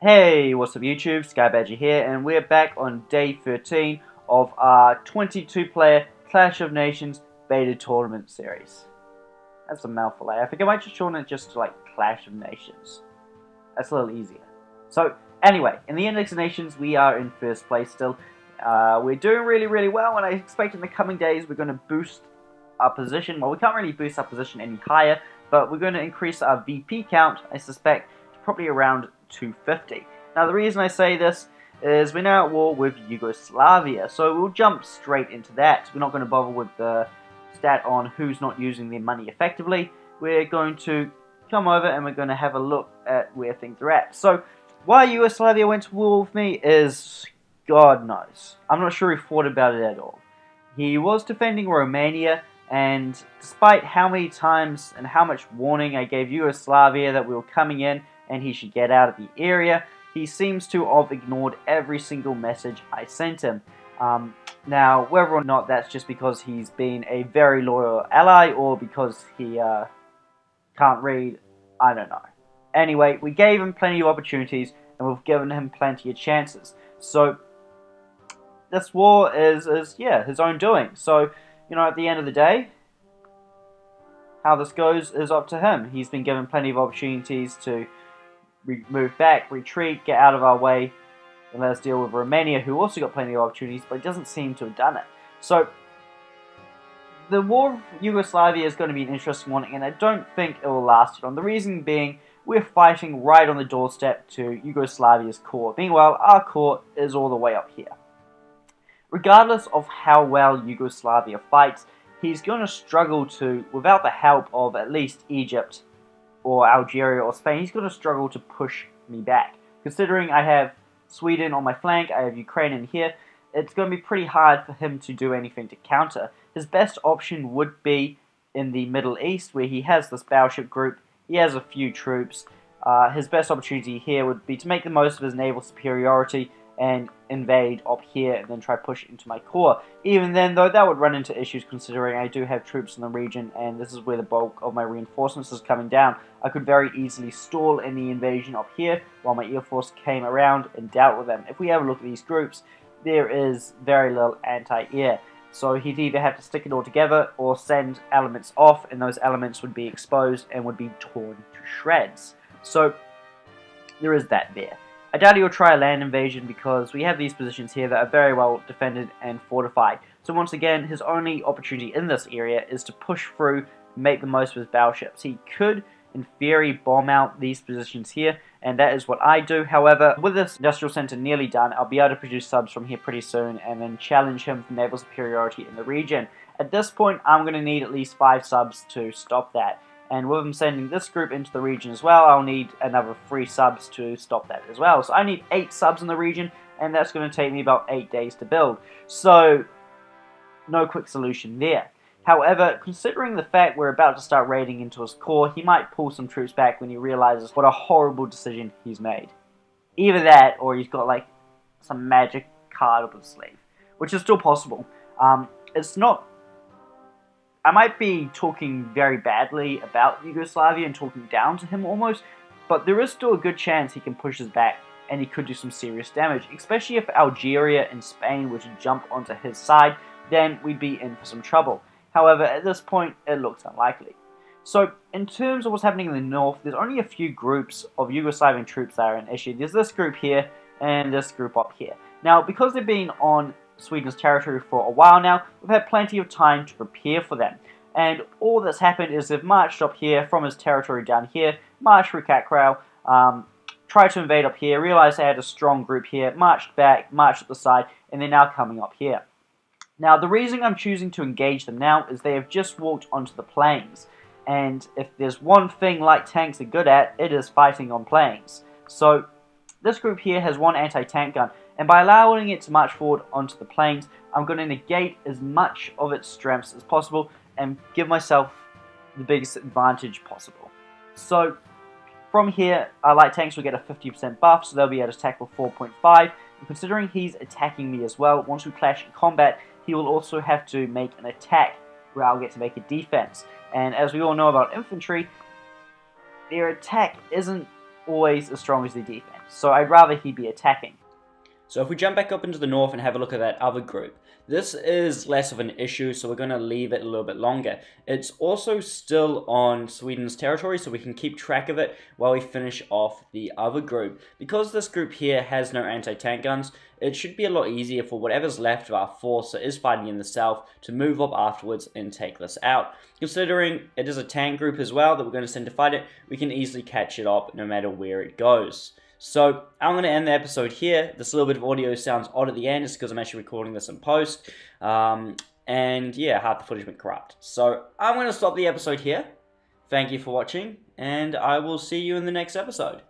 Hey, what's up YouTube? Skybadger here, and we're back on day 13 of our 22-player Clash of Nations beta tournament series. That's a mouthful, eh? I think I might just shorten it just to like Clash of Nations. That's a little easier. So, anyway, in the Index of Nations, we are in first place still. We're doing really well, and I expect in the coming days we're going to boost our position. Well, we can't really boost our position any higher, but we're going to increase our VP count, I suspect, to probably around 250. Now, the reason I say this is we're now at war with Yugoslavia, so we'll jump straight into that. We're not going to bother with the stat on who's not using their money effectively. We're going to come over and we're going to have a look at where things are at. So, why Yugoslavia went to war with me is God knows. I'm not sure he thought about it at all. He was defending Romania, and despite how many times and how much warning I gave Yugoslavia that we were coming in and he should get out of the area, he seems to have ignored every single message I sent him. Now, whether or not that's just because he's been a very loyal ally or because he can't read, I don't know. Anyway, we gave him plenty of opportunities and we've given him plenty of chances. So, this war is his own doing. So, you know, at the end of the day, how this goes is up to him. He's been given plenty of opportunities to move back, retreat, get out of our way, and let us deal with Romania, who also got plenty of opportunities, but doesn't seem to have done it. So, the war of Yugoslavia is going to be an interesting one, and I don't think it will last long. The reason being, we're fighting right on the doorstep to Yugoslavia's core. Meanwhile, our core is all the way up here. Regardless of how well Yugoslavia fights, he's going to struggle to, without the help of at least Egypt or Algeria or Spain, he's going to struggle to push me back. Considering I have Sweden on my flank, I have Ukraine in here, it's going to be pretty hard for him to do anything to counter. His best option would be in the Middle East, where he has this battleship group, he has a few troops. His best opportunity here would be to make the most of his naval superiority and invade up here and then try to push it into my core. Even then, though, that would run into issues considering I do have troops in the region and this is where the bulk of my reinforcements is coming down. I could very easily stall any invasion up here while my air force came around and dealt with them. If we have a look at these groups, there is very little anti-air. So he'd either have to stick it all together or send elements off, and those elements would be exposed and would be torn to shreds. So there is that there. I doubt he will try a land invasion because we have these positions here that are very well defended and fortified. So once again, his only opportunity in this area is to push through, make the most of his battleships. He could, in theory, bomb out these positions here, and that is what I do. However, with this industrial center nearly done, I'll be able to produce subs from here pretty soon and then challenge him for naval superiority in the region. At this point, I'm going to need at least 5 subs to stop that. And with him sending this group into the region as well, I'll need another 3 subs to stop that as well. So I need 8 subs in the region, and that's going to take me about 8 days to build. So, no quick solution there. However, considering the fact we're about to start raiding into his core, he might pull some troops back when he realizes what a horrible decision he's made. Either that, or he's got like some magic card up his sleeve, which is still possible. It's not... I might be talking very badly about Yugoslavia and talking down to him almost, but there is still a good chance he can push us back and he could do some serious damage, especially if Algeria and Spain were to jump onto his side, then we'd be in for some trouble. However, at this point, it looks unlikely. So, in terms of what's happening in the north, there's only a few groups of Yugoslavian troops that are an issue. There's this group here and this group up here. Now, because they've been on Sweden's territory for a while now, we've had plenty of time to prepare for them. And all that's happened is they've marched up here from his territory down here, marched through Kakrau, tried to invade up here, realized they had a strong group here, marched back, marched up the side, and they're now coming up here. Now, the reason I'm choosing to engage them now is they have just walked onto the plains. And if there's one thing light tanks are good at, it is fighting on plains. So, this group here has one anti-tank gun, and by allowing it to march forward onto the plains, I'm going to negate as much of its strengths as possible and give myself the biggest advantage possible. So, from here, our light tanks will get a 50% buff, so they'll be able to attack with 4.5, and considering he's attacking me as well, once we clash in combat, he will also have to make an attack where I'll get to make a defense. And as we all know about infantry, their attack isn't always as strong as their defense. So I'd rather he be attacking. So if we jump back up into the north and have a look at that other group, this is less of an issue, so we're going to leave it a little bit longer. It's also still on Sweden's territory, so we can keep track of it while we finish off the other group. Because this group here has no anti-tank guns, it should be a lot easier for whatever's left of our force that is fighting in the south to move up afterwards and take this out. Considering it is a tank group as well that we're going to send to fight it, we can easily catch it up no matter where it goes. So I'm going to end the episode here. This little bit of audio sounds odd at the end. It's because I'm actually recording this in post. And yeah, half the footage went corrupt. So I'm going to stop the episode here. Thank you for watching, and I will see you in the next episode.